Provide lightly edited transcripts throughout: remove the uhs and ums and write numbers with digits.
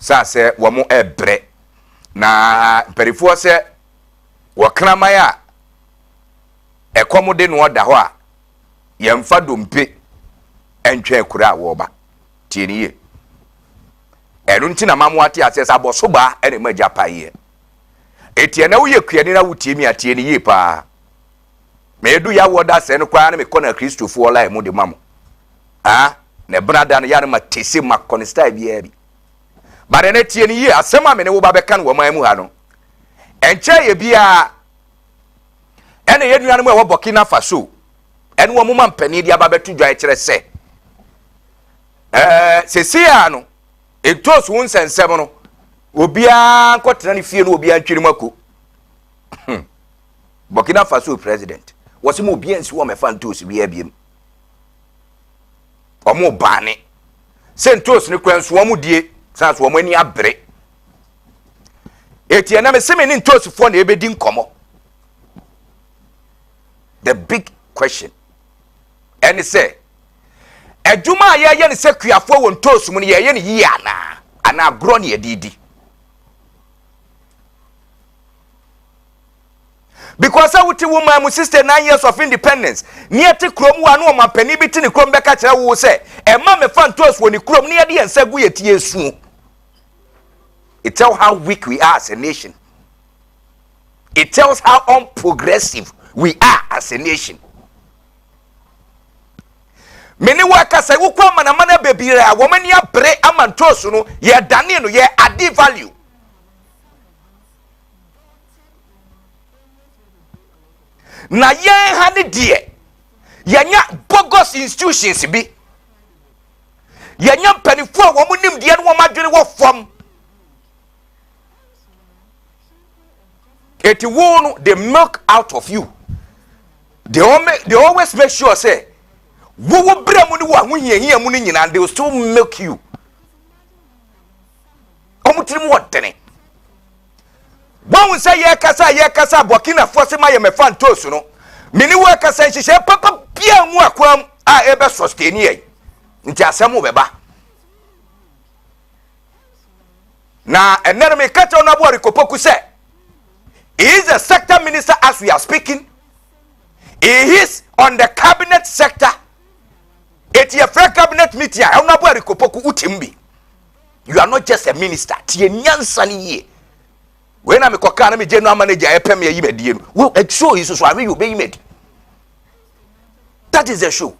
sa se wo mo ebre na perifo se wo kramaya ekomode no da ho a yemfa dompe entwe kura wo ba tieniye enu nti na mamwate asesa boso ba ene magya paye etie na wo ye kuani na wutiemi atieniye pa medu ya woda se no kwa na me kona kristofo ola emu de mamo ne brada no yare matese makonista bia bi bare na tieniye asema me ne wo ba beka no wo mamu ha no enche ye bia ene ye nuanu e wo Burkina Faso ene wo moma mpani dia ba betu dwa kire se sesia no etos won sensem no obia nkotena ne fie no obia ntwiri mako Burkina Faso president wose mo obia nsi wo mefa ntos bia biem omo bane sentos ne kwanso wo mo die sanso wo mo ani abre etie na me seme ne ntosfo na ebedi nkomo. The big question and say ejuma ye ne sekuafo won tosu mu ne ye ne yi ana agro ne edidi because awuti woman mu sister 9 years of independence near te krom wa no mapani bi ti ne krom beka kire wo se e ma me fan tosu woni krom ne ye de ensagu ye tie esu. It tells how weak we are as a nation. It tells how unprogressive we are as a nation. Many workers say, "Who come and mana baby? A woman ya bre amantoso no ye dani no ye adi value." Na ye hani die ye nya bogus institutions bi ye nya penifo a womu nim die no wo madwene wo fom. It won't they milk out of you. They always make sure say wo wo bra mu ni wo ahun hia mu ni nyina they will still milk you. Omutiri mu wodene. Won say ye kasa Burkina Faso ma ye me fantos no. Mini wo kasa hihye papa bia mu akwam a ebe sustain ye. Nti asem wo beba. Na enere me kacha na bo rikopoku say he is a sector minister as we are speaking. He is on the cabinet sector. It's a fair cabinet meeting. You are not just a minister. When I'm a general manager, I pay me. Well, a show is so I will be made. That is the show.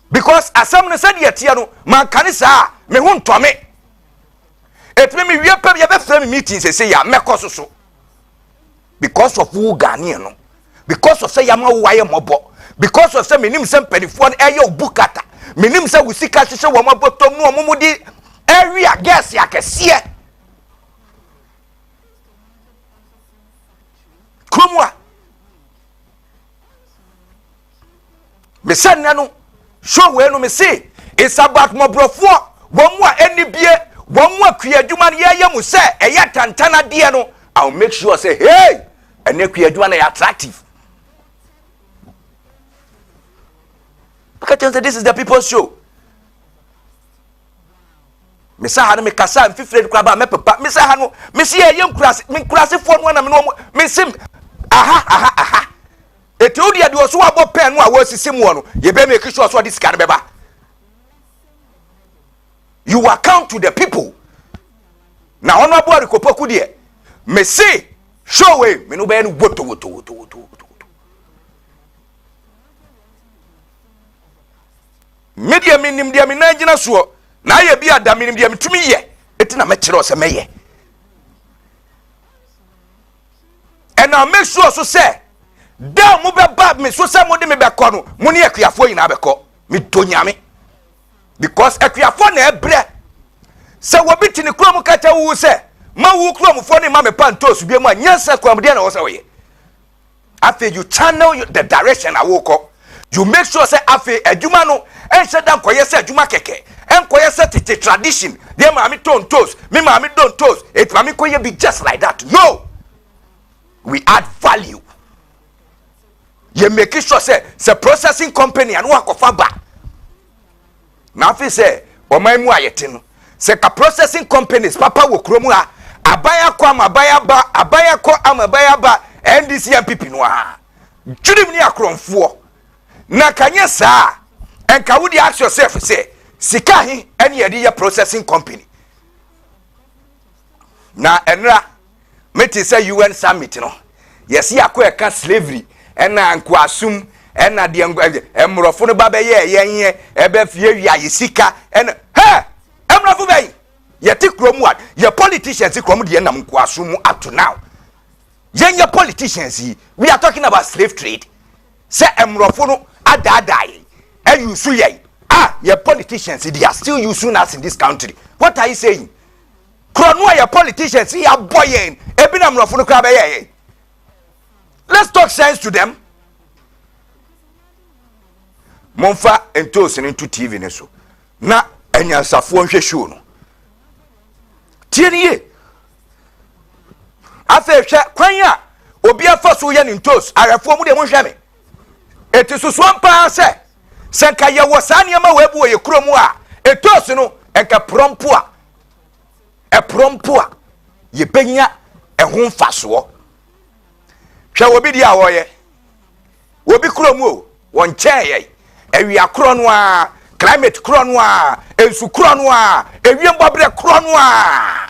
Because as someone said, yet, man can say, me won't to me. It made me we meetings say ya mekososo because of who Ghanaian, because of say yama wire mobo, because of say minim sem penifo na eyo bukata minim say we sika hye wo mabotom no omumudi area gas ya kese kumwa me sanna no show we no me say it's about mobrofo wo mu a enibie one more creaduma ye mu say eya tantana de no I'll make sure say hey and creaduma na attractive. Because this is the people's show. Me say ha no me kasa mfifre kwa ba me papa me say ha no me say ye nkurase fo no na me no me sim aha eti dia de oso abo pen no a wasisi mu no ye be make sure so this can beba. You account to the people. Now, honorable Rikopoku dear, me say, show way, me no be any woto. Media minim dia mi nanjina so, na ye bia da minim dia mitumi ye, eti na mechiro se meye. And I make sure so say, da mo be bab me so say mo de me be ko no, mo ne Akuafo yin abeko, me tonyame. Because Akuafo na ebre se wo biti ni krom kacha wu se ma wu krom fo ni ma me pantos bi mu anyansa krom de na wo se wo ye after you channel the direction awoko you make sure say after adwuma no ense dan koye se adwuma keke en koye se tete tradition de ma me ton toes me ma me don toes it ma me koye be just like that. No, we add value. You make sure say processing company and work of ba na afi say oman mu ayete no se ka processing companies papa wo kromu a abaya kwa amabaya ba abaya kwa amabaya ba NDC MPP no a dwirim ni akronfo na kanye saa enka wo di ask yourself say sika hi ene ye di processing company na enra meti say UN summit no yesi akọ eka slavery ena anko asum ena de emrofo no ba be ye ebe fie wi ayesika ena he emrofo be ye ti kromu a ye politicians kromu de nam nko asum up to now ye politicians we are talking about slave trade say emrofo no adadai and you see your politicians they are still using us in this country. What are you saying? Kronwa your politicians here boying ebinam rofunu kwa be. Let's talk sense to them. Monfa entos into TV neso. Na enyansafo nhwe show no. Tienie. Afa hwe kwan a obi afa so ye ntos arafo mu de mo hwe me. Etisoso ampa se senka ye wo saniama webu ye kromu a etos no enka prompo a prompo a ye benya ehun faso hwe obi dia wo ye obi kromu o won chen ye ewia krono a climate krono a ensu krono a ewiem bobre krono a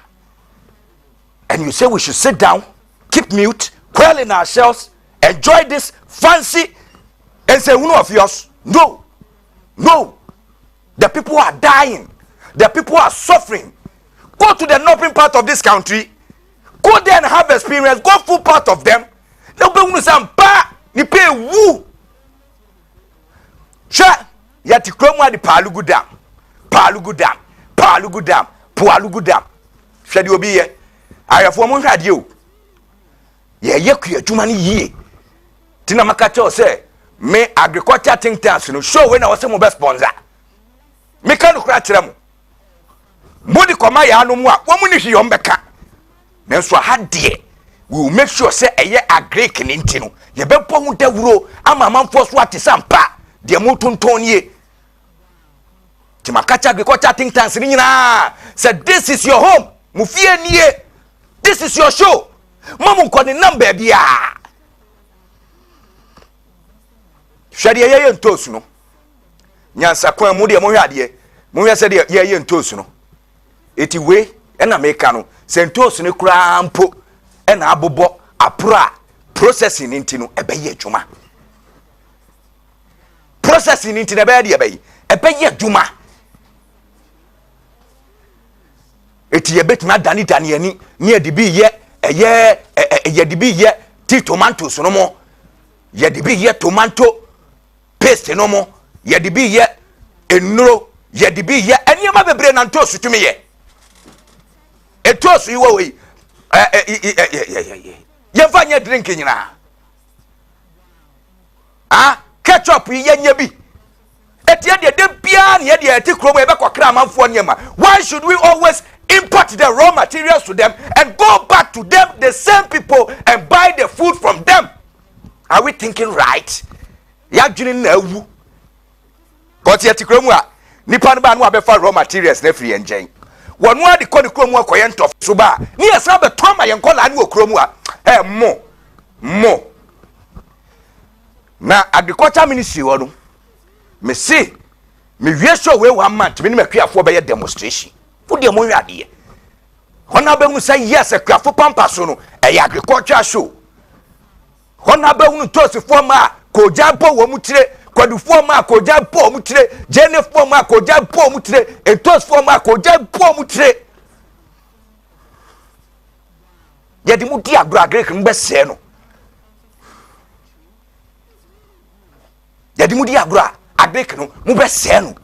and you say we should sit down keep mute quell in ourselves enjoy this fancy and say one of yours no the people are dying the people are suffering. Go to the northern part of this country. Go there and have experience. Go full part of them. They'll be some pa ni pay woo. Sha yati kromwa di Palugu Dam. Palugu Dam. Sha di obi ye. Ayafo mo hwade o. Ye ku adwuma ni yie. Tina makacho say me agriculture think tanks no show when I was mo best sponsor. Me kan kura kire mo. Modi koma ya anu mu a wo mu ni hwe ombeka nanso ha de we will make sure say eye agric ni ntino ye bepo hu dawuro ama manfo so ate sampa de mo tonton nie timakacha agriculture think tanks ni nyina say this is your home mu fie nie this is your show mamu ko ni number bia hwade ye ntosu no nyansa kwan mu de mo hwade mo hwe say de ye ntosu no eti we ena meka no sentos ne kura mpo ena abobo apra processing ntino ebeye adwuma processing ntino ebeye adwuma eti yebetuma dani ani ne adibi ye yedibi ye ti tomatoes no mo yedibi ye tomato paste no mo yedibi ye enuro yedibi ye eniema bebre na ntosu tumi ye etos yiwo we ye fanya drink nyina ketchup ye nya bi etie de bia na ye de ati kromo e be kokra amanfo nyema. Why should we always import the raw materials to them and go back to them, the same people, and buy the food from them? Are we thinking right? Ya dwene na awu but ye ti kromo a nipa no ba no abefa raw materials na free engen wonu ade kɔ ne kromu akɔyɛ ntof so ba ne yɛsa be toma yɛ nkɔla ne wɔ kromu a mo na agriculture ministry wɔ no me see me wie show we 1 month me ne Akuafo be demonstration wo de mo hwade ye hona be hu say yes Akuafo Pampaso no agriculture show hona be hu tosifo ma ko jampo wo mu tire kwadufo ma ko jampo mu tire jenefo ma ko jampo mu tire etosfo ma ko jampo mu tire yedi mu di agro agrek mbe se no yedi mu di agro agrek no mu be se no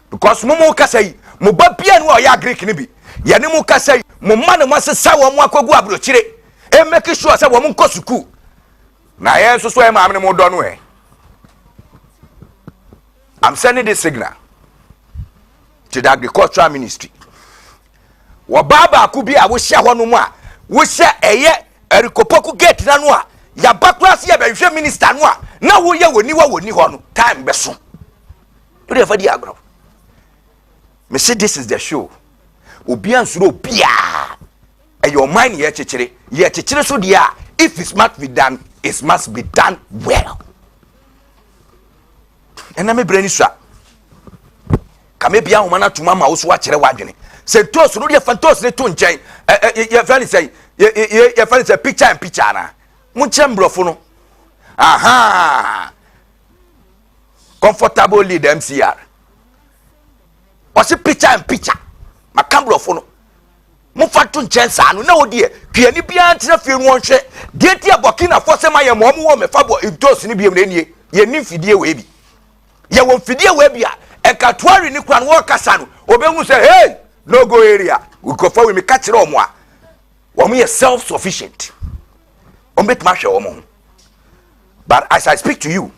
because mo ka say mo ba bia no ya agrek ni bi ye ne mu ka say mo ma ne masesa wo mo akogu abro kire e make sure say wo mo nko suku na ye so so e ma amne mo do no I'm sending this signal to the agricultural ministry. Wababa akubi a wo hye hono mu a wo hye eye erikopoku gate na no a ya baklase ya behwe minister no a na wo ye woni ho no time beso. You dey for the agro. me say this is the show. Obi ansuro bia. And your mind ye chichere so dia. If it must be done, it must be done well. And na me brani swa. Kame bia homa na tuma ma wo so akere wadwene. Se toast no de fantos ne to nchen. Ye fan say ye fan say picture and picture na. Mun chembrofo no. Aha. Comfortable lead MCR. What's a picture and picture? My camera phone. Mufatu nchen no na odie kwe ni bia ntina fie no hwe de tie Burkina Faso ma ye mo mo me fabo intos ni biem ne ye ni fidie we bi ye won fidie we bi a e ka toari ni kura no wo kasa no obenhu say hey no go area we go for we me catch ro mo a wo me self sufficient o bet ma hwe wo mo. But as I speak to you,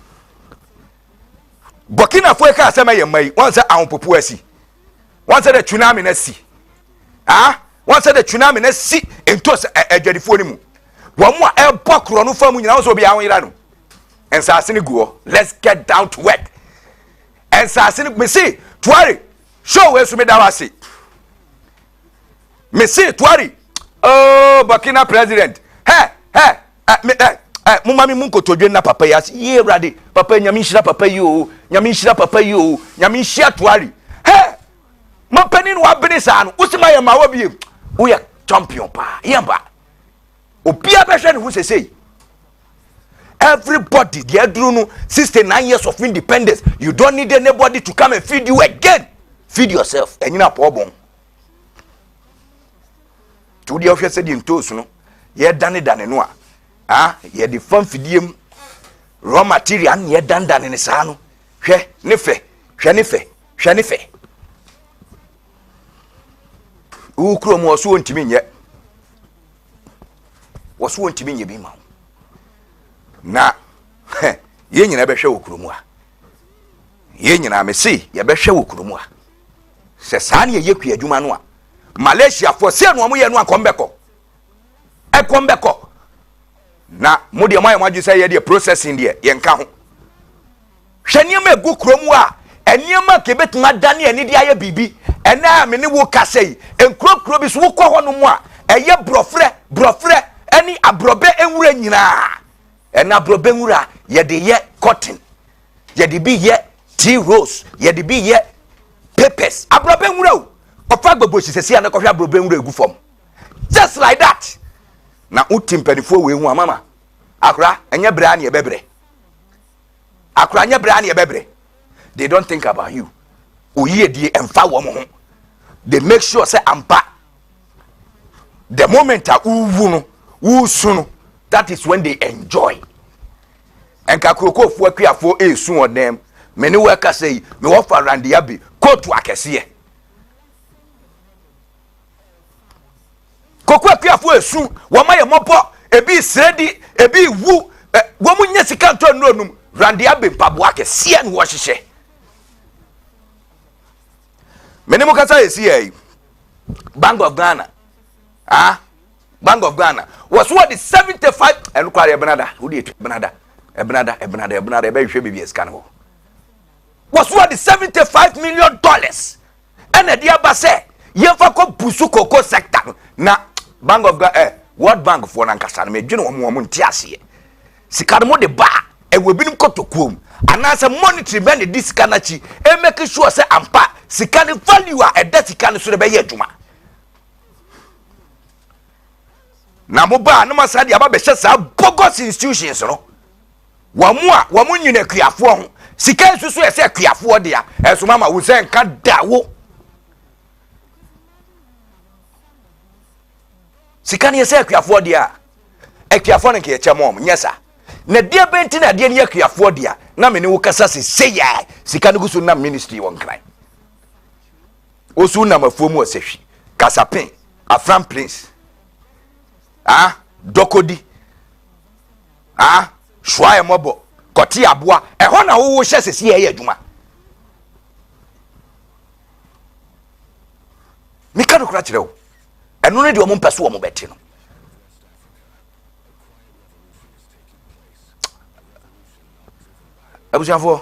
Burkina Faso ka say ma ye mai won say awon popo asi won say the tsunami na si once the tsunami na si entos adwadifo ni mu wo mo a ebokro no famu nyina so bia wonira no ensase ni guo. Let's get down to work. Ensase ni me see tuari show we so me da wase me see tuari oh Burkina president mumami munko todwe na papa ya ye rade papa nyami hira papa yo nyami hira papa yo nyami hia tuari mapani no abene sa no usima ye ma wabie wo ya champion pa yamba obia be hwe ne hu sesei. Everybody they do no 69 years of independence. You don't need anybody to come and feed you again. Feed yourself. And you na problem. To the officer said in toast no ye dane no ye the fun fidiem raw material ye dane ne sa no hwe ne fe ukro mo so ntimi nye woso ntimi nye bi ma na ye nyina be hwe ukro mu a ye nyina me si ye be hwe ukro mu a se sa ne ye kua adwuma no a Malaysia for se no mo ye no akombeko na mo de mo aju say ye de processing de ye nka ho hwe ne ma egu kro mu a eniema ke betuma dane ani de aye bibi ena me ne wo kasei enkro bi so wo kɔ hɔ no mu a eye brofre ani abrobe enwura nyina ena abrobe enwura ye de ye cotton ye de bi ye tea rose ye de bi ye peppers abrobe enwura o ofa gbogbo sisesi ana kɔhwe abrobe enwura egu fam just like that na utimpanifo we hu amama akra enye bra na ye bebre akra enye bra na ye bebre. They don't think about you. They make sure say ampa. The moment that is when they enjoy. And Akuafo Pampaso soon on them. Many workers say me offer Randy Abi go to Akese. Akuafo soon wama ye mopo ebi sredi ebi wu womu nya sika nto no num Randy Abi mpabo Akese no wo hyehyɛ. Many more say Bank of Ghana. Bank of Ghana was what the 75 and look at Benada. Who did Benada? Benada, baby scan. Was what the $75 million. And a dear Basse, Yafako Pusuko sector. Now, Bank of Ghana, World Bank for Nankasan, made you know one Tiasi. Sikarmo de bar, and we've been cut to Kum. And as a monetary benefit, this Kanachi, and making sure say ampa. Sikani value a that sikani so be yeduma na mo ba no masadi aba be hyesa bogus institutions no wa mu nyina kuafo ho sikani so ese kuafo de a eso mama wo se nka dawo sikani ese kuafo de a kuafo ne ke chemom nyesa na de benti na de ne kuafo de a na me ne wo kasa se ya sikani gusu na ministry won kran osu na mafuomu osehwi kasapin afran prince dokodi shwaye mobo koti aboa eho na wo hye sesi ye adwuma mika do kra kire wo eno ne de o mo mpese wo mo beti no abusiafo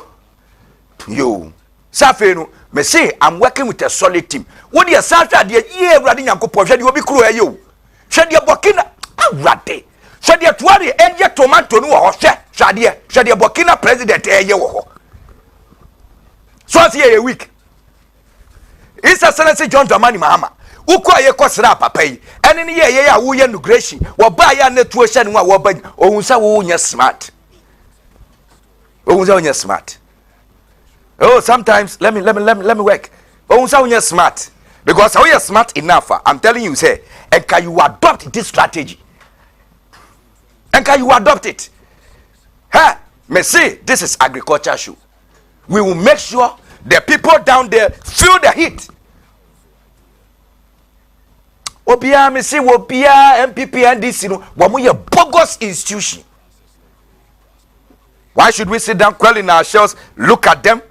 yo Safeno, me say I'm working with a solid team. What the Santa dear ye riding Uncle Porsche, you will be cruel you. Shed your Burkina Rade. Shed your 20 and your tomato no or Shadia, shed your Burkina president a year. So I see a week. It's a Senator John Dramani Mahama. Ukwa ye kosra papa yi ene ne ye ya wo ye immigration wo ba ya na tuo hye ne wa wo ba ohun sa wo nya smart ohun sa wo nya smart. Oh, sometimes let me work. Ohun sa wo nya smart because how you smart enough. I'm telling you say and can you adopt this strategy and can you adopt it. Hey, me say this is agriculture show. We will make sure the people down there feel the heat. Obia me say Obia MPP and this wamuye bogus institution. Why should we sit down quelling ourselves, look at them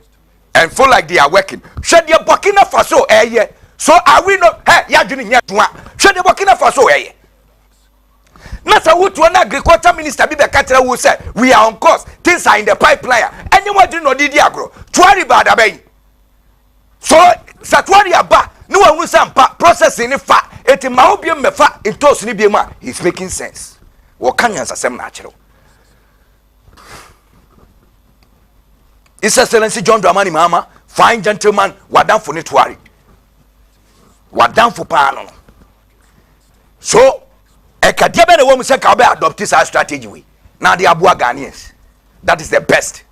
and feel like they are working? Should the Burkina Faso yeah. So are we not ya juni nya twa? Should the Burkina Faso yeah. Nasa wutu an agriculture minister be katira who say we are on course, things are in the pipeline. Anyone do not did agro. Twari bada bay. So satwari aba no one sampa processing fa eti maobium mefa intos ni biema. It's making sense. What can you say natural? His Excellency John Dramani Mahama, fine gentleman, wadan for nitwari. Wadan for pano. So ekadiebe the woman say ka be adopt this strategy we. Now the Abua Ghanaians. That is the best.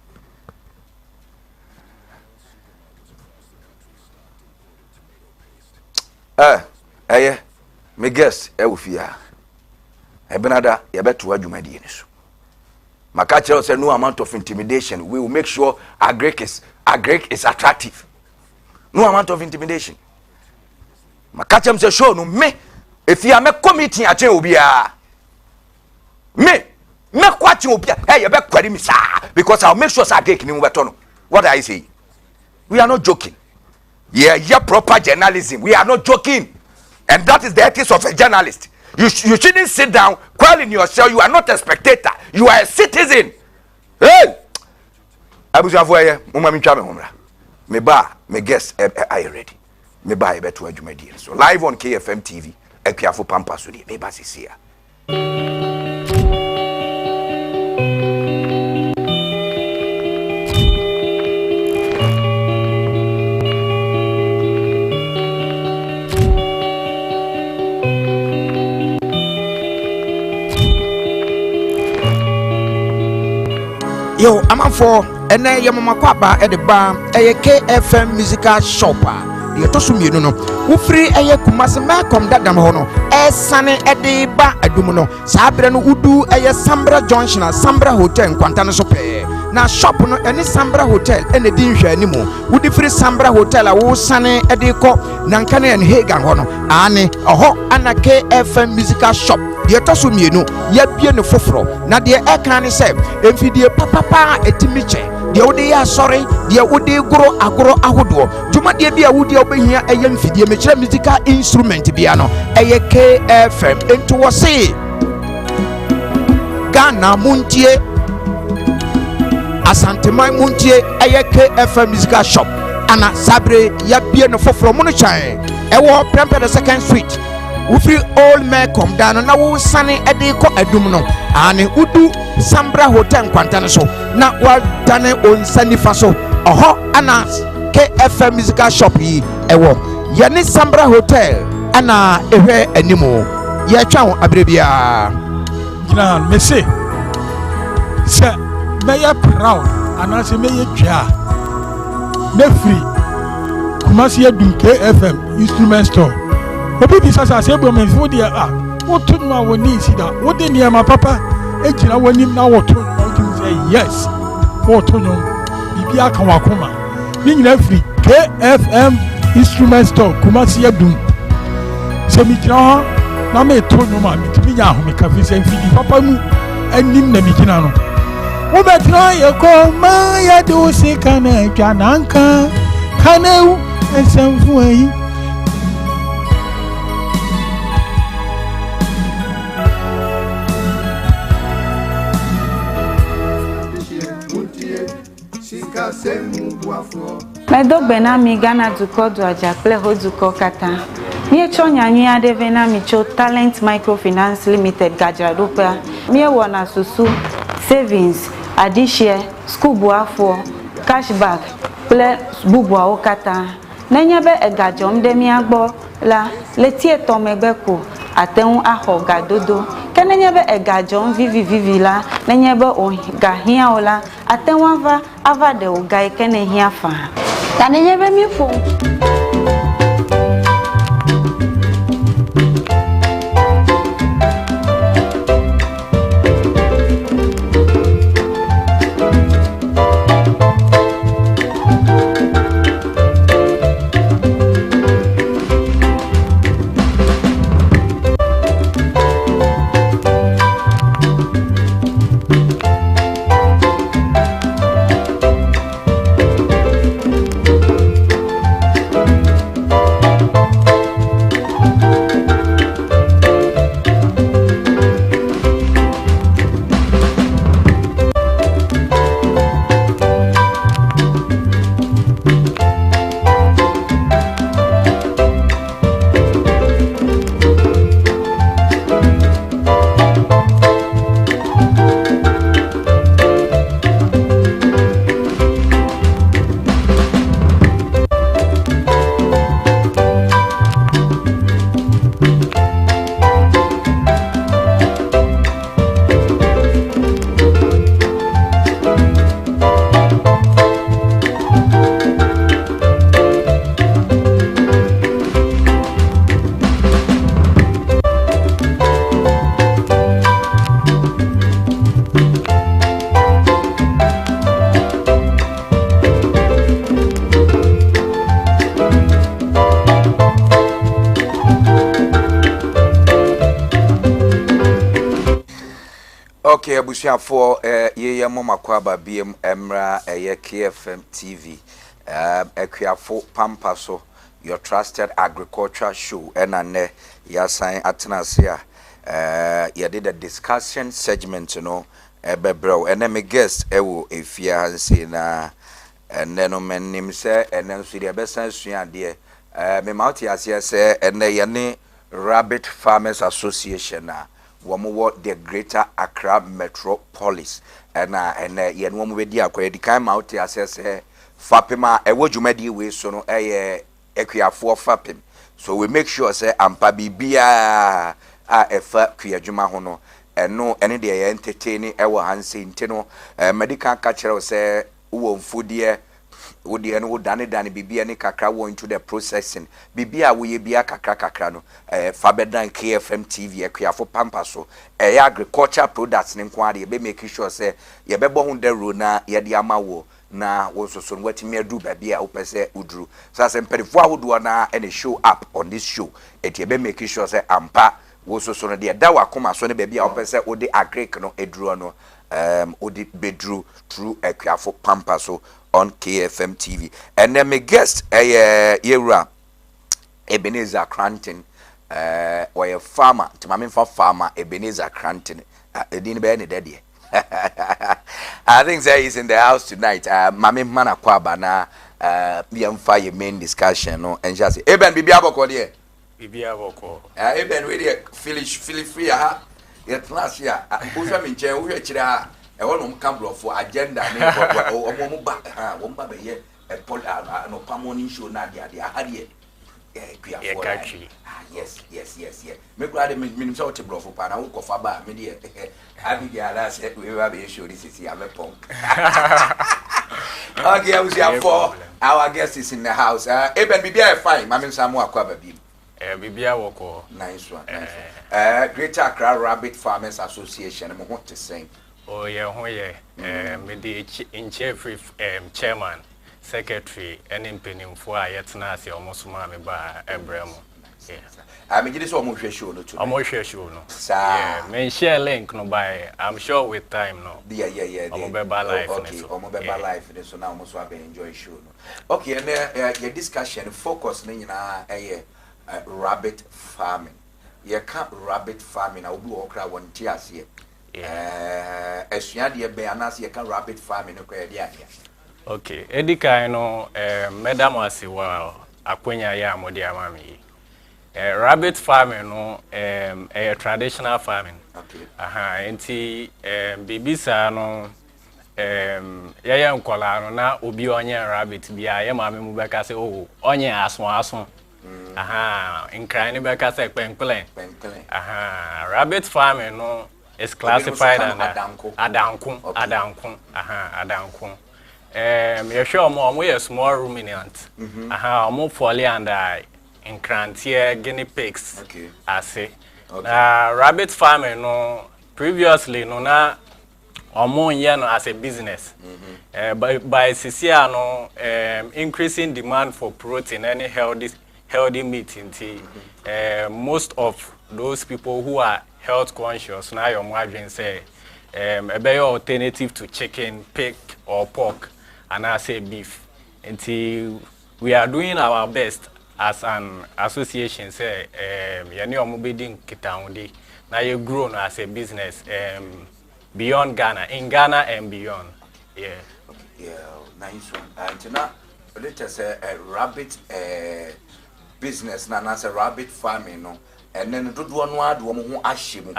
Me guess ewufia ebenada ye beto adwumadi ni so maka kire say no amount of intimidation. We will make sure agric is attractive. No amount of intimidation. Maka kire say show no me if you me committee a chen obia me kwachi obia ye be kwari mi sa because I'll make sure agric ni mo beto no. What I say, we are not joking. Yeah, proper journalism. We are not joking. And that is the ethics of a journalist. You shouldn't sit down calling yourself. You are not a spectator. You are a citizen. Hey! Abuja mama mi twa me homra. Me ba, me guess are you ready? Me ba e beto adwumadi. So live on KFM TV, Akuafo Pampaso di me ba sisia. Yo, I'm for and then Yamakwaba at the bar, a KFM musical shopper. You to sum you know. Who free a Kumasa Malcolm that Damono, a sunny at the bar at Dumuno, Sabran Udu, a Sambra Junction, Sambra Hotel, Quantana Sope. Now shop on any Sambra Hotel and the Dinsha anymore. Would the free Sambra Hotel, a sunny at the co, Nankane and Hagan Hono, Annie, a ho, and a KFM musical shop. Ye to sum you know, ye be no fofro. Na de e kan se emfidie papa etimiche de wode ya sorry de wode gro agro ahodo juma de bia wode obehia eye mfidie mechira musical instrument bia no eye KFM ento wo se Ghana muntie Asantema muntie eye KFM musical shop ana sabre ya bia no fofro mo no chan e wo Prempeh the second street. Ufri old man come down na wo sane ede ko adum no ane udu Sambra Hotel kwantane so na wa dane on sanifa so oho ana KFM musical shop yi ewo ye ne Sambra Hotel ana ehwe animo ye twa ho abrebia gina me se me ya proud ana se me ye twa me free Kumasi adum KFM instrument store. Obi bi sasa se bo men fo dia wo to no woni si da wo de niam papa e gira wonim na wo to no say yes wo to no bibi aka wakoma ni nyina free KFM instrument store Kumasi adum se mi gira ho na me to no ma mi tibi nya ho me ka fi se fidi papa mu anim na mi gira no wo betra ye ko ma ya do se kana twa nanka kana ensamfu ayi Semu Buafo Medogbena mi Ghana duko do ajakle ho duko kata. Mi chonya nyi adevena mi cho Talent Microfinance Limited Gajradopa. Mi wona susu savings, adishare, school buafo, cashback, ple bubua okata. Nenyebe egajom de mi agbo la letie tomebeko ateun aho gadodo. Kenenyebe egajom vivi la nenyebe o gahia ola ateun ava de ogai kene hia fa. Tanenyebe mi fo. Okay, abusia for ye mama kwaba biem emra KFM TV. Akuafo Pampaso, your trusted agriculture show. And yasan atnasia. You did a discussion segment, you know, bro. And then my guest if you say na and then no man name say and then see the best sense dear. Me mouth yasia say and then Rabbit Farmers Association na. Womo the Greater Accra Metropolis and yen womo we di akwa di kan ma wote asese fapema e wodwumadi we so no Akuafo fapem so we make sure say ampa bibia efa kuadwuma ho no eno ene de entertain e wo hanse ntino medical catcher say wo mfudie wodi no dane bibia ne kakra wo into the processing bibia wo ye bia kakra no fa bedan KFM TV Akuafo Pampaso agriculture products ne nko ade be make sure say ye bebo ho the ro na ye de ama wo na wo so watimi adu bibia wo pese udru so as empedifo ahodo na ene show up on this show it ye be make sure say ampa wo so no de da wakoma so ne bibia wo pese wo de agric no edru no odi bedru through Akuafo Pampaso on KFM TV. And then my guest Yera Ebenezer Cranton or a farmer to my for farmer Ebenezer Cranton didn't be any daddy. I think that is in the house tonight. Mami mana kwaba na fire main discussion no and just Eben Bibiaboko there. Bibiaboko. Eben really feel free yet last year who's in chair who e wonu mkambro for agenda ne omo ba wo mba be ye no pamoni show na dia ahade Akuafo yes me grade minim so te brofo pa na wo kofa ba me de abi ala se we ba be show this is Amepong. Okay, we see for our guest is in the house. Eben bibia fine mami nsamu akwa ba bi bibia woko nice one. Greater Accra Rabbit Farmers Association mo ho te sen. Oh yeah, me the chairman, secretary, and impending for Yetnasi almost mammy by Abraham. I mean, this almost show no to almost show no. Yeah, may share link no by I'm sure with time no. Yeah. Mobile life. Okay, mobile life. So now almost have enjoy show no. Okay, and your discussion focus na rabbit farming. You can't rabbit farming. I will do okra one tears here. Esuade be anase ye kan rabbit farming no kwa dia. Okay, edika no madam asiwa akwenya ya modi amami. Rabbit farming no a traditional farming. Okay. Aha, enti bibisa no yaya nkola no na obi onye rabbit bia ye mame mu beka se oh onye aso. Aha, nkran ni beka se kpenkplen. Aha, rabbit farming no is classified under adanko. Aha, adanko. You show more we small ruminant. Aha, more folly under in crantier guinea pigs. Okay. I say. Rabbit farming no previously no na more no as a business. By CCR no increasing demand for protein and healthy meat in tea. Most of those people who are health conscious now your margin say a better alternative to chicken, pig or pork and I say beef. Until we are doing our best as an association say yani omubedin kitaundi na you grown as a business beyond Ghana, in Ghana and beyond. Yeah. Okay, yeah, nice one. And now let us say a rabbit business na say rabbit farming no and then do one word wo ashim.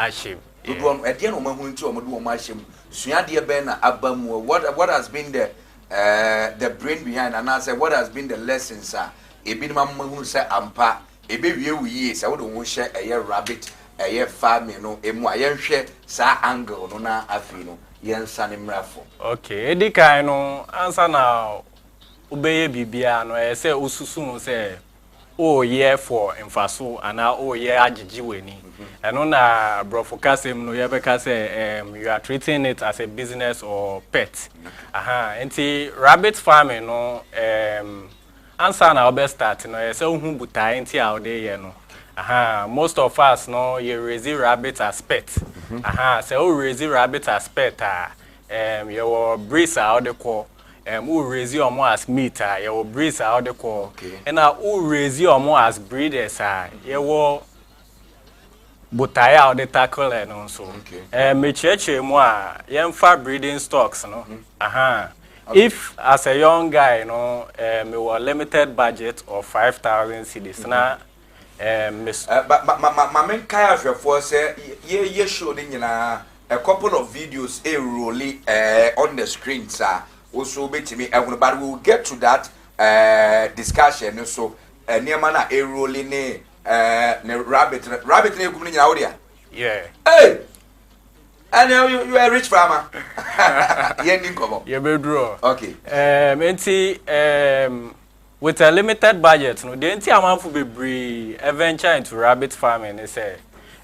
Do one at the end of my home to ashim. Suya de ben abamu. What has been the brain behind and I say what has been the lessons ebi ma mahu say ampa ebe wie say wo do share a rabbit a farming no emu ayenhwe sa angle no na afi no yensa ne mrafo. Okay, edikan no answer na obeye bibia no e say osusu say oh yeah for emfaso ana oh yeah agigi weni eno na brofokasem no yebeka say you are treating it as a business or pet. Aha, enti rabbit farming no answer na obe start no say hu buta enti out there no. Aha, most of us no you raise rabbit as pet. Aha, say oh raise rabbit as pet your breeds out the core who raise you more as meat your breeds out the core. And who raise you more as breeders your butaya out the tackle and also me cheche mo yemfa breeding stocks no. Aha. If as a young guy no me was limited budget of 5,000 cedis na but my main kaya for say ye show nyina a couple of videos rolling on the screen sir also bet me but we will get to that discussion so near man rolling rabbit ne kumni nyina odia. Yeah. Hey, and you are a rich farmer. You be draw. Okay. With a limited budget, no, the entire amount will be venture into rabbit farming. They say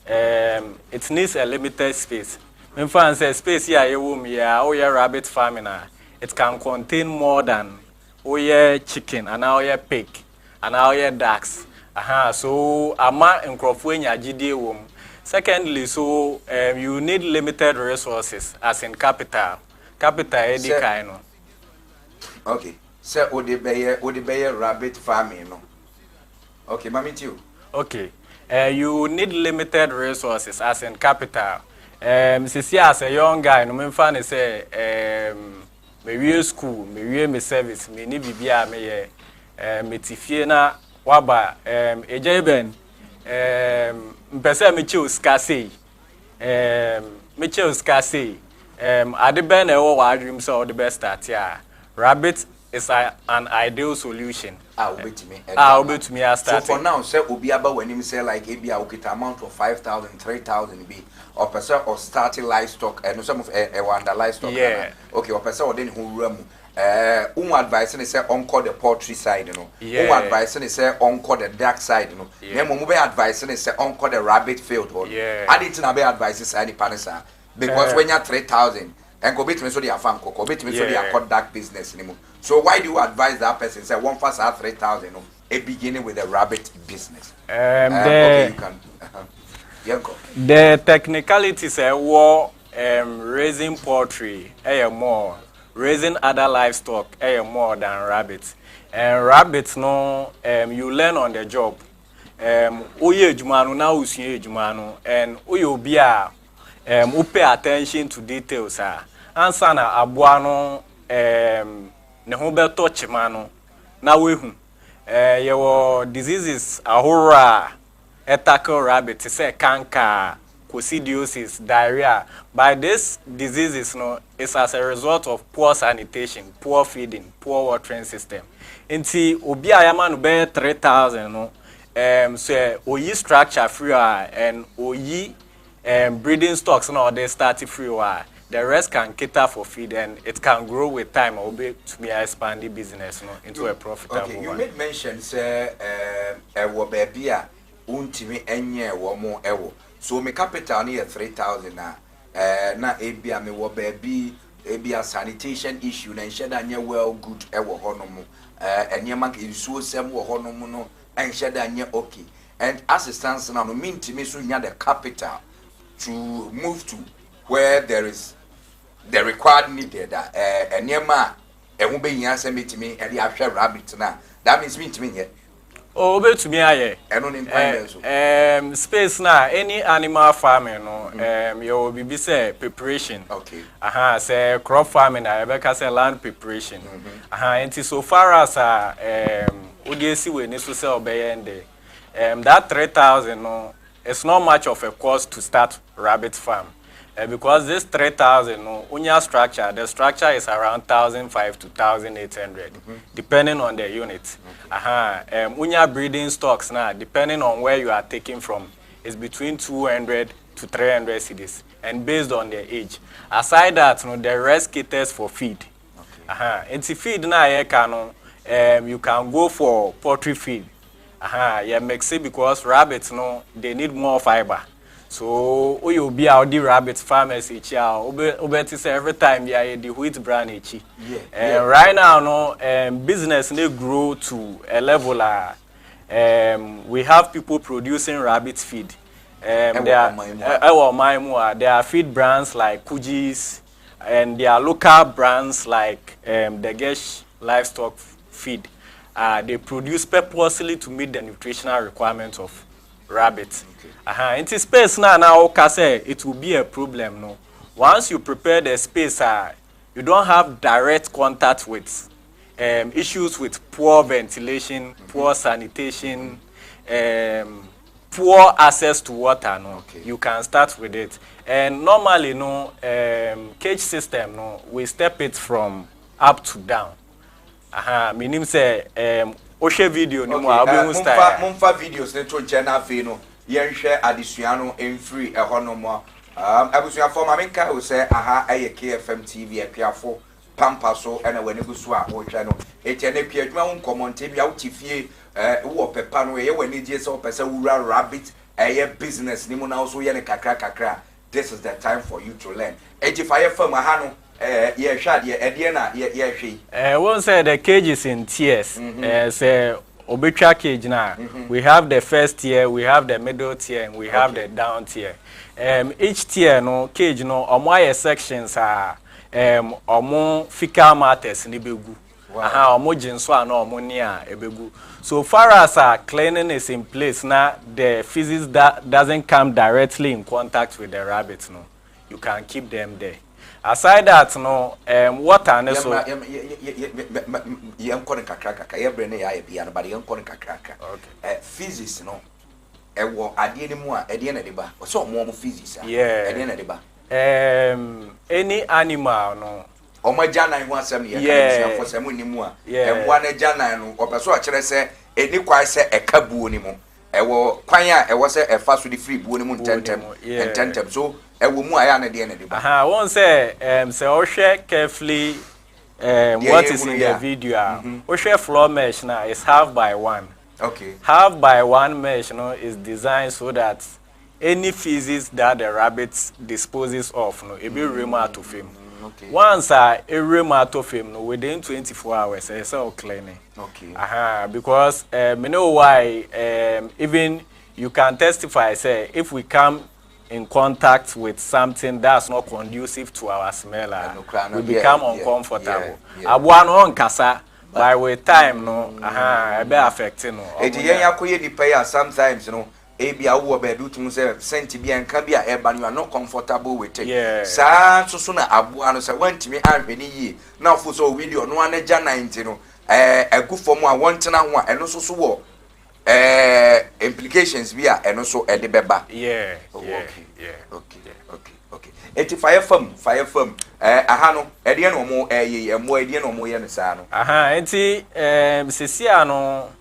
it needs a limited space. When fans say space here, you rabbit farming, it can contain more than chicken and pig and ducks. Aha, so ama nkrofo GD wom. Secondly, so you need limited resources as in capital edi kind. Okay. Say Odebeye rabbit farming no. Okay, mami too. Okay. You need limited resources as in capital. Sisi as a young guy, no me fan say me we school, me we me service, me ni bibia me ye me tifie na waba ejeben mpese me chi oskase me chi oskase ade ben e wo wa dream so the best start here. Rabbit is an ideal solution. Obet me so for now say obi aba wanim say like ebi a okita amount of 5,000 3,000 be or person or starting livestock and some of wonder livestock. Yeah. Okay, or person or then who ram advice and say on the poultry side, you know. Yeah. Advice and say on the dark side, you know. Then move advice and say on the rabbit field hole. Yeah. I didn't have advice any panasa because when you're 3,000 and go bit me so they are farm go bit me so they are cut dark business anymore. So why do you advise that person say one first have 3,000 a beginning with a rabbit business? Okay, you can the technicalities war raising poultry more raising other livestock more than rabbits. And rabbits no you learn on the job. Oye ejumanu na usunye ejumanu and oye obi a pay attention to details answer na aboa no ne ho beto chima no na wehu your diseases ahora tackle rabbit say canker, coccidiosis, diarrhea. By these diseases no it's as a result of poor sanitation, poor feeding, poor watering system. Inti obi ayama no be 3,000 no so oyi structure free and oyi breeding stocks no they start free the rest can cater for feed and it can grow with time or be to be expand the business into a profitable okay, you one. made mention say wo baby a untimi enye wo mo ewo so me capital near 3,000 na ebia me wo baby ebia sanitation issue na nsheda anye well good ewo hono mu enye ma isuo sem wo hono mu no nsheda anye okay and assistance now no mintimi so nya the capital to move to where there is the required needed enema ehun be yin asem etimi e dey ahwe rabbit na that means me ntimi here oh betumi aye eno ni plan so space na any animal farming no you be say preparation okay say crop farming I be say land preparation enti so far as odc we ni so say obeyende that 3,000 no it's not much of a cost to start rabbit farm. Because this 3,000 no unya structure, the structure is around 1,500 to 1,800 depending on the unit. Unya breeding stocks now depending on where you are taking from is between 200 to 300 cedis and based on their age. Aside that no the rest caters for feed. Into feed na you can go for poultry feed. Yeah, makes it because rabbits no they need more fiber. So you be out the rabbit farmers each year. Obeti say every time yeah the wheat brand each. Right now no business they grow to a level we have people producing rabbit feed. There are feed brands like Kujis and there are local brands like the Gesh livestock feed. They produce purposely to meet the nutritional requirements of rabbit. Into space now say it will be a problem no. Once you prepare the space you don't have direct contact with issues with poor ventilation, poor sanitation, poor access to water no. You can start with it. And normally no cage system no we step it from up to down. Meaning say oshe video ni mo abu style. Mumfa videos ne to channel fe no. Yenhwe adesuano emfree ehono mo abusua for mamenka o say aye KFM TV Akuafo Pampaso ena wani gusu a wo hwe no etie na pia adwuma won commentate bia utifie wo pepa no ye wani die se opese wura rabbit business ni mo na so ye ne kakra this is the time for you to learn fire farm ha no ye hwa de ede na ye hwe won say the cage is in tiers say obetwa cage na we have the first tier, we have the middle tier, and we have the down tier. Each tier no cage no omo sections are omo fecal matters ni begu. Omo jinso ana omo ni ebegu. So far as cleaning is in place now, the feces that doesn't come directly in contact with the rabbits no. You can keep them there. Aside that no water ne so yem kono kakra ye bre ne ya bia no but yem kono kakra physics no wo ade ni mu a ede na de ba so mo physics ede na de ba any animal no omajanan ho asem ye kan for sem ni mu a emwa na janan no opeso a kire se eni kwai se ekabuo ni mu wo kwan a wo se efa so di free buo ni mu ntentem so ewo mu aya na de ba won say say o share carefully what is in the video o share floor mesh now is half by one. Okay, half by one mesh is designed so that any feces that the rabbits disposes of it be removed of him. Okay, once a removed of him within 24 hours it's all cleaning. Okay, because you know why even you can testify say if we come in contact with something that's not conducive to our smell, we become uncomfortable. Abuano on kasa by with time no be affecting no. Eti yen yakoye di pay sometimes no ebia wo baby utum say senti bia nka bia eba you are not comfortable with it. Yeah. Sa so na aboa no say wantimi anhwe ni yi na ofo so video no anaja 90 no agufo mu a wontena ho a eno so wo implications bia eno so ede beba. Yeah. Oh, Yeah. okay. Yeah. Okay. Eti fire firm aha no ede no mo emo ede no mo ye no sa no. Aha, enti sesia no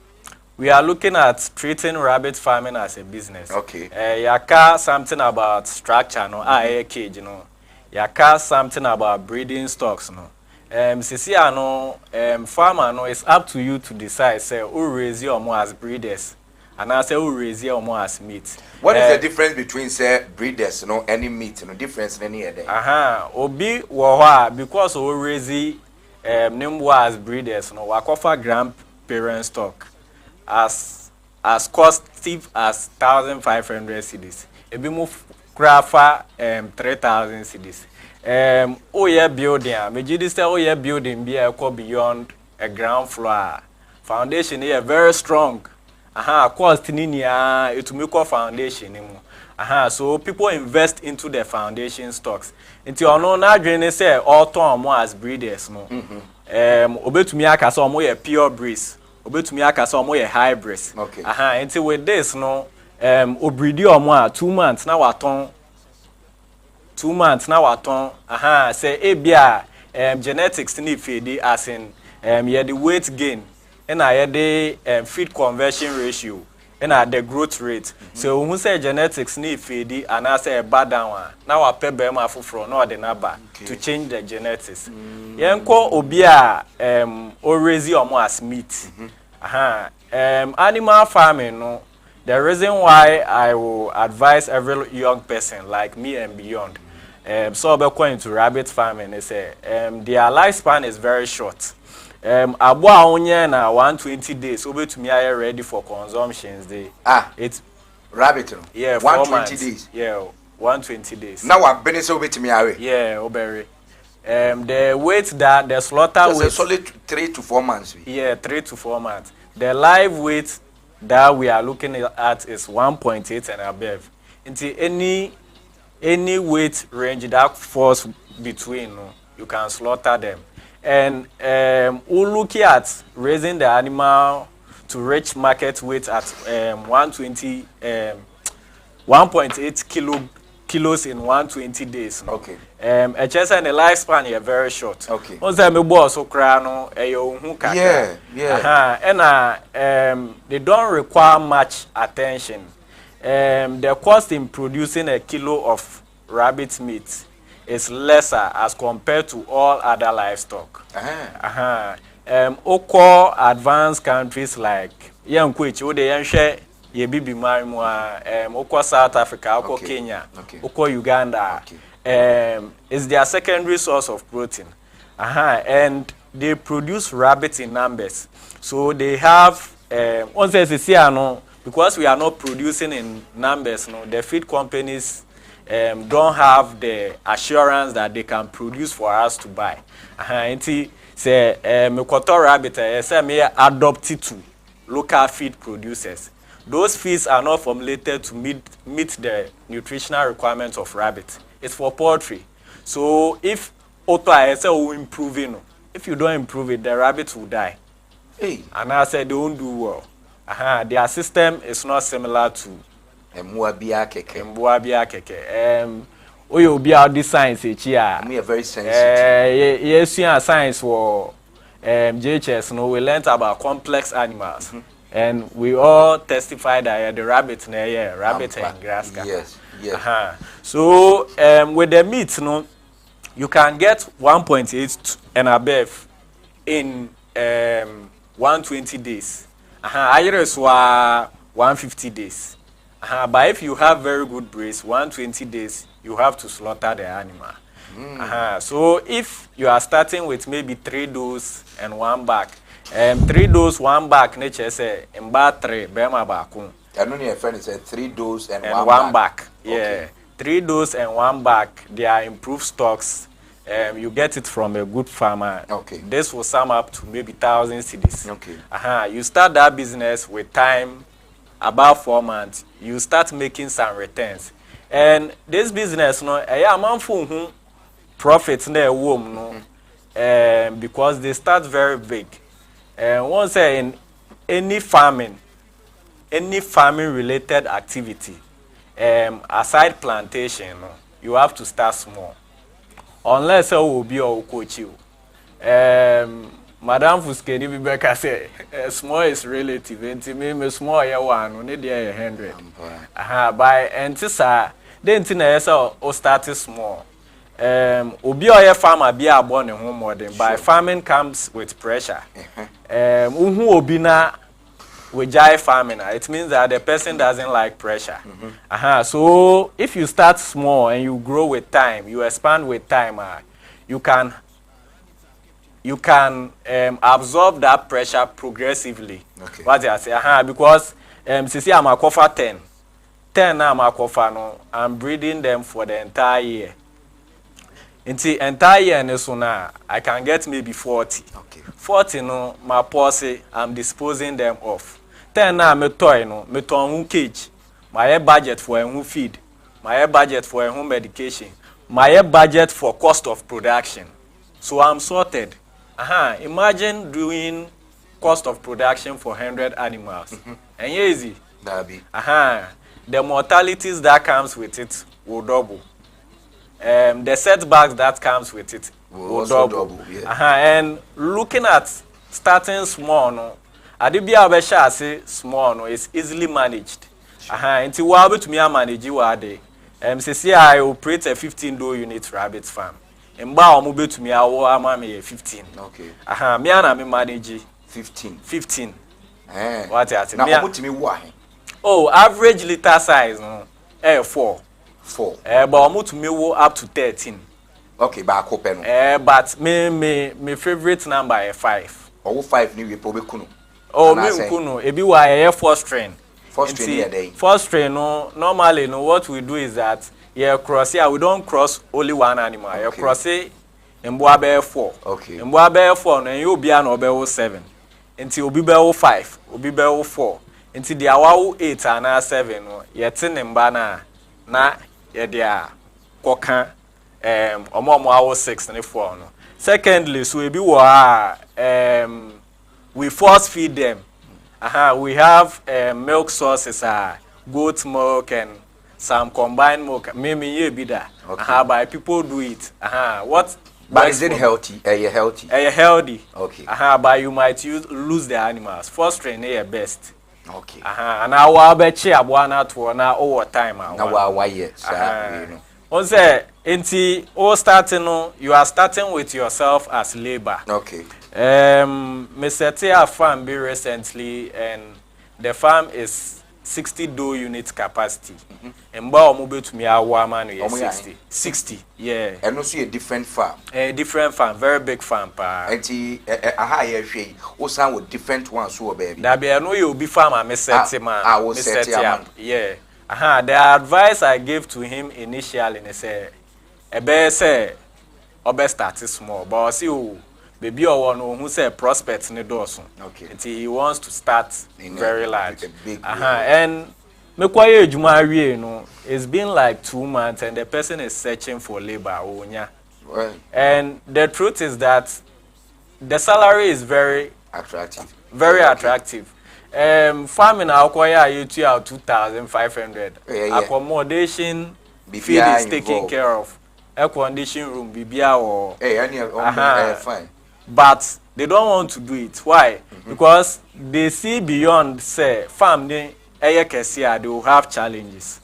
we are looking at treating rabbit farming as a business. Okay. Yaka something about structure no, cage no. Yaka something about breeding stocks no. Sesia no farmer no, it's up to you to decide say who raise your more as breeders and I say who raise your more as meat. What is the difference between say breeders no any meat no difference in any other? Aha, obi wo ho because who raise nimbo as breeders no, wakofa grandparent stock as costive as 1,500 cedis. Ebi mu krafa 3,000 cedis. Oye building, me say oye building be beyond a ground floor. Foundation here very strong. Aha, cost ni nia etumiko foundation ni mu. Aha, so people invest into the foundation stocks. Nti ono na adwene say all ton mo as breeders no. Obetumi aka say omo ye pure breeds. Obetumi aka say omo ye hybrids. Okay. Aha, nti with this no obridi omo a 2 months na waton 2 months na waton. Aha, say ebia genetics ni fade as in ye the weight gain and I the feed conversion ratio and the growth rate. So who say genetics need feed and I say bad down now I pay bema for no the number to change the genetics. Yenko obia always as meat. Animal farming no. The reason why I will advise every young person like me and beyond so going to rabbit farming is their lifespan is very short. Abua onye na 120 days obetumi aye ready for consumptions day. It's rabbit no. Yeah, 120 days. Yeah, 120 days. Now what been so obetumi aye? Yeah, obere. The weight that the slaughter weight is solid 3 to 4 months. Yeah, 3 to 4 months. The live weight that we are looking at is 1.8 and above. Into any weight range that falls between, you can slaughter them. And we look at raising the animal to reach market weight at 1.8 kilos in 120 days. No? Okay. And just and the lifespan is very short. Okay. Once I make boss so crano, yeah. And they don't require much attention. The cost in producing a kilo of rabbit meat is lesser as compared to all other livestock. Oko advanced countries like oko South Africa, oko Kenya, oko Uganda, is their secondary source of protein. And they produce rabbits in numbers. So they have because we are not producing in numbers, no, the feed companies don't have the assurance that they can produce for us to buy. Say Mekoto rabbit say me adopted to local feed producers. Those feeds are not formulated to meet the nutritional requirements of rabbit. It's for poultry. So if Oto say will improve it, if you don't improve it, the rabbits will die. Hey. And I said they won't do well. Their system is not similar to Mbuabia keke. Oyo obi a this science here. Me very sensitive. Yes, yeah, science for JHS. No, we learned about complex animals, and we all testified that the rabbit, rabbit and grass. Yes. So with the meat, no, you can get 1.8 and above in 120 days. Iris was 150 days. But if you have very good breeds, 120 days, you have to slaughter the animal. So if you are starting with maybe 3 does and 1 back, 3 does, 1 back, nature say, in bad 3, bema baku. I know your friend said 3 does and 1 back. Okay. Yeah, 3 does and 1 back. They are improved stocks. You get it from a good farmer. Okay. This will sum up to maybe 1,000 cedis. Okay. You start that business with time about 4 months, you start making some returns. And this business, no, a man for profits near womb, no, because they start very big. And once in any farming related activity, aside plantation, no, you have to start small. Unless I will be or coach you. Madam Fuskeni Bibeka say small is relative. And me small one, only there 100. By antisa, then tina or start small. Obi or farmer be a born in home more than by farming comes with pressure. Uhu obina with jai farming, it means that the person doesn't like pressure. So if you start small and you grow with time, you expand with time, you can absorb that pressure progressively. Okay. What I say, because since I'm a Akuafo 10 now I'm a Akuafo no, I'm breeding them for the entire year. In the entire year, so now I can get maybe 40. Okay. 40 no, my policy, I'm disposing them off. 10 now me toy no, me to a cage. My budget for a feed, my budget for a medication, my budget for cost of production. So I'm sorted. Imagine doing cost of production for 100 animals. And easy. The mortalities that comes with it will double. The setbacks that comes with it will double. And looking at starting small, no, Adibia Besha say small, no, it's easily managed. Until we are able to manage you are there. I operate a 15-door unit rabbit farm. Mba omo to me awo ama me 15. Okay. Me ana me manage 15. What you say? Na omo to me wo ahe. Oh, average litter size no 4. But omo to me wo up to 13. Okay, ba akope no. But me favorite number is 5. Owo 5 ni we po be kunu. Oh, me kunu e bi wa 4 strain. 4 strain here dey. 4 strain no normally no what we do is that cross here, we don't cross only one animal. Okay. Cross it in Boabe 4. Okay. In Boabe 4, and you'll be an Obel 7. Until be Bell 5, will be Bell 4. Until the hour 8 and 7, yet in Bana, na yedia Coca, or 6 and 4. Secondly, so we force feed them. We have milk sources, goat milk and some combined milk, maybe be that. By people do it. What? But is it healthy? Healthy. Healthy. Okay. But you might lose the animals. First train best. Okay. And I will bet you one out one over time. Now why yes? On say, you are starting with yourself as labor. Okay. Me set a farm be recently, and the farm is 60 door unit capacity. And Mba to me our man is 60. Yeah. And also a different farm. A different farm, very big farm pa. And a higher shade. Also with different ones so baby. That be I know you be farmer me set man. I will set him. Yeah. The advice I gave to him initially and say a bear say obe start small, but see baby or one who say prospects in the doorson. Okay. Until he wants to start very large. And me kwaye ejuma you know, it's been like 2 months and the person is searching for labor. Right. And the truth is that the salary is very attractive. Very attractive. Farming acquire you 2,500. Accommodation, feed is taken care of. Air condition room, BBA or fine. But they don't want to do it. Why? Because they see beyond, say, farm, they will have challenges.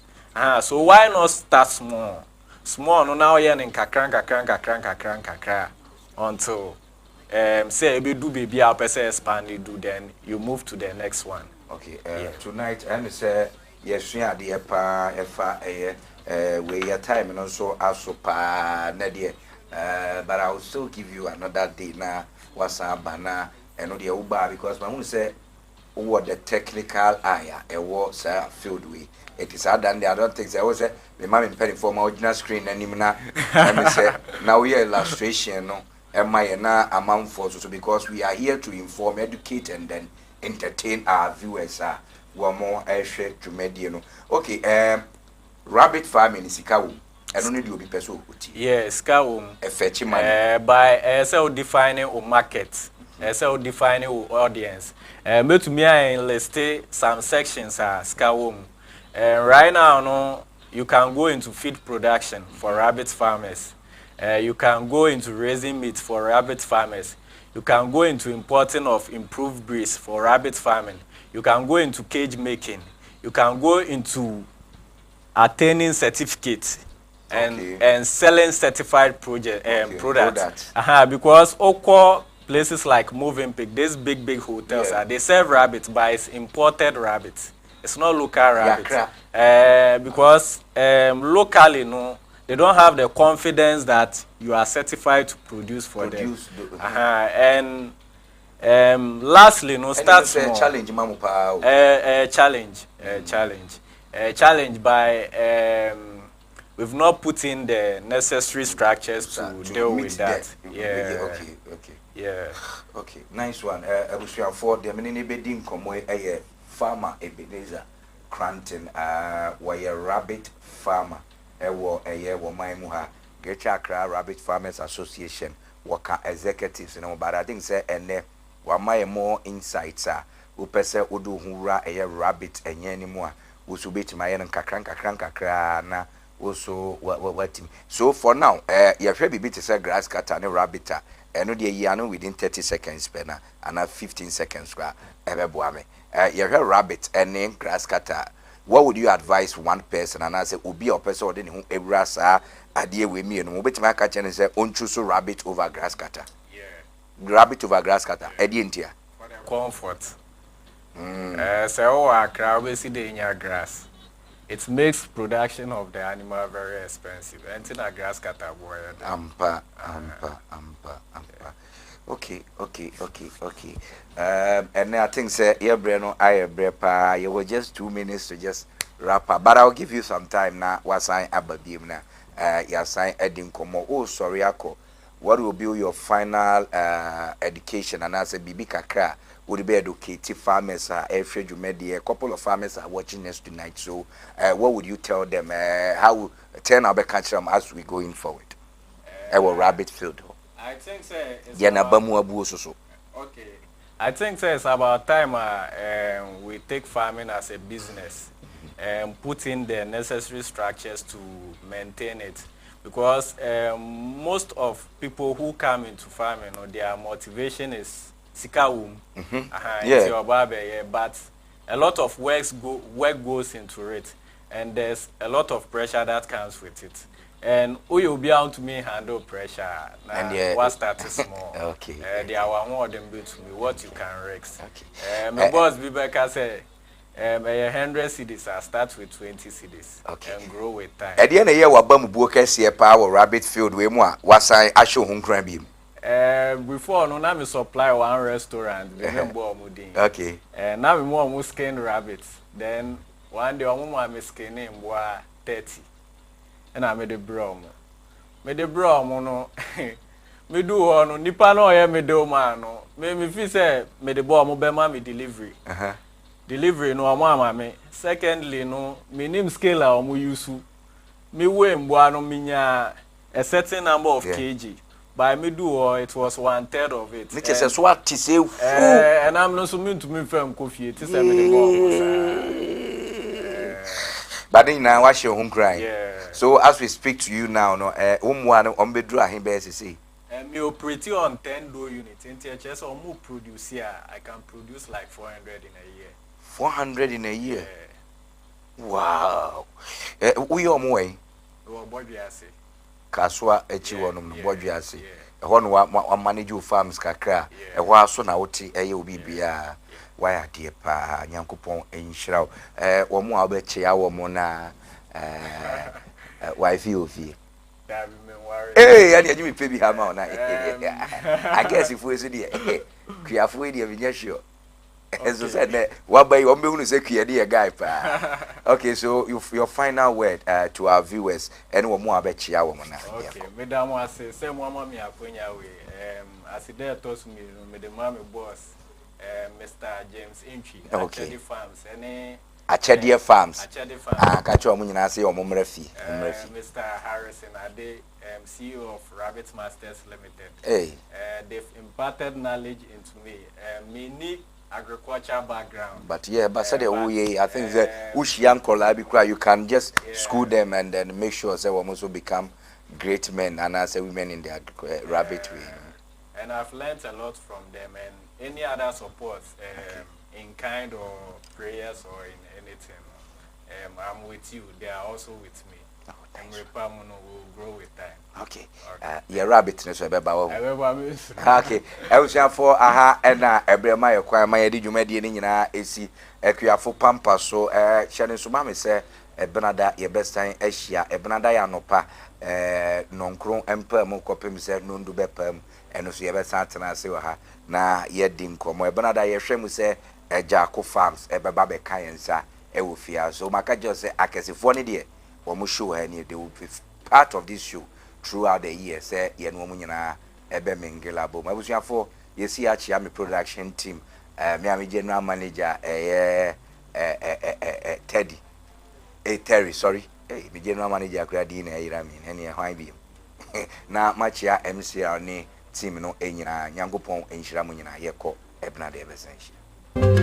So why not start small? Small, no now you're in kakran until say you do baby our person expand you do, then you move to the next one. Okay. Tonight and say yes, we are the where your time and also Nadia. But I will still give you another day now. What's up, banana and the Uber because my own say what the technical eye a was filled with. It is hard than the other things. I was say the man penny for my original screen and him now. And say now we are illustration no. Am I na amount for so because we are here to inform, educate, and then entertain our viewers. Wamo Eshe Jumediano. Okay, rabbit farming is Sikawu. I don't need you be person. Yes, Sikawu. A fetchy man. By SL defining or market, SL defining or audience. But to me, I list some sections are Sikawu. Right now, no, you can go into feed production for rabbit farmers. You can go into raising meat for rabbit farmers. You can go into importing of improved breeds for rabbit farming. You can go into cage making. You can go into attaining certificates and selling certified products. Because all places like Movenpick, these big hotels, they serve rabbits, but it's imported rabbits. It's not local rabbits. Because locally, no, they don't have the confidence that you are certified to produce for them. And lastly, no, start small. Challenge, Mamu challenge by we've not put in the necessary structures to deal with that. Okay. Nice one. I was for the mini bedding come a farmer Ebenezer Cranton, where rabbit farmer. Ewo eye wo man mu ha Greater Accra Rabbit Farmers Association waka executives no, but I think say ene wa my more insights wo pese odo hura eye rabbit enye ni mu a wo so beti ma ye nkakran na wo so watim. So for now ye hwe bibi te say grass cutter ne rabbit eno de yi anu within 30 seconds pe na ana 15 seconds kwa ebebo ame ye hwe rabbit ene grass cutter. What would you advise one person and I say obi or person or then who ebrasa adie we me no beti ma ka chen say on choose rabbit over grass cutter. Rabbit over grass cutter edi ntia comfort. Say Accra we see the grass. It makes production of the animal very expensive. Until a grass cutter boy. Ampa. Okay. And I think say your brain I brepa. You were just 2 minutes to just wrap up. But I'll give you some time now. Was I ababim na? You sign Edin Komo. Oh, sorry, Ako. What will be your final education? And I say Bibi Kakra would be educated farmers. Every Jumedi, a couple of farmers are watching us tonight. So, what would you tell them? How turn our back them as we going forward? Our rabbit field. I think say okay. I think say it's about time we take farming as a business and put in the necessary structures to maintain it. Because most of people who come into farming, their motivation is sikawum, but a lot of work goes into it, and there's a lot of pressure that comes with it. And who will be able to me handle pressure? And what started small. Okay. They are one of them to me what you can risk. Okay. My boss Bibeka say 100 cedis. I start with 20 cedis. Okay. And grow with time. At the end of the year, what bam buoke see power rabbit field we more. Was I show home crabby? Before no now me supply one restaurant. Okay. And now we more skin rabbits. Then one day I'm me skinning 30. And I made a brom. Made a brom, no. Me do on nipa no ye me do man no. Me fi say me the boy mo be ma me delivery. Delivery no ama me. Secondly no, me name scale a mo use. Me weigh mboa no minya a certain number of kg. By me do it was 1/3 of it. Which is what to say. And I'm not so mean to me from Kofi. It is me the boy. But then now watch your home crying. Yeah. So as we speak to you now, no, one on bedroom him best say. Me operate on 10 door units. In THS or more produce here. I can produce like 400 in a year. 400 in a year. Yeah. Wow. We are more. What do you say? Kaswa echiwonum what do you say? One manage your farms kakra. A while so na oti obi bia. Why are dear pa Yankupon in Shroud? Or more about our mona wife you fee. Hey, I didn't pay me hammer. I guess if we said, Kriafu, you're sure. As I said, what by your moon is a dear guy. Okay, so your final word to our viewers and one more about our mona. Okay, Madam was say, same one, mammy, I point away. As he there told me, the mammy boss. Mr. James Entry, Okay. Achedi Farms, any Achedi Farms. Achedi Farms. Ah, catch you nyina say omomrefi. Mr. Harrison Ade, CEO of Rabbit Masters Limited. Hey. They've imparted knowledge into me. Me need agriculture background. But yeah, but said I think that young Kola you can just school them and then make sure they will also become great men and as women in the rabbit way. And I've learned a lot from them and any other support in kind or prayers or in anything. I'm with you. They are also with me. Oh, and Repamuno will grow with time. Okay. Your rabbit is Okay. I was for aha and Ebrema acquire my edumedi in AC Akuafo Pampaso Shannon Sumami say Benada your best time Asia Benada Yanopa non cron emperor mo copim said non do bepem and no see ever Santana say na yedim como Benada yeshem say Jako Farms Ebabe Kayensa Ewufia so maka just say akesifo ne de omo show her they will be part of this show throughout the year say ye no nyina ebe mingelabo mabusuafo yesi achi am production team me am general manager Teddy Terry sorry me general manager gradi na irami ene hwan bi na machia MCR ni team no enyina nyankopon enhira mu nyina yekọ ebna de besenhia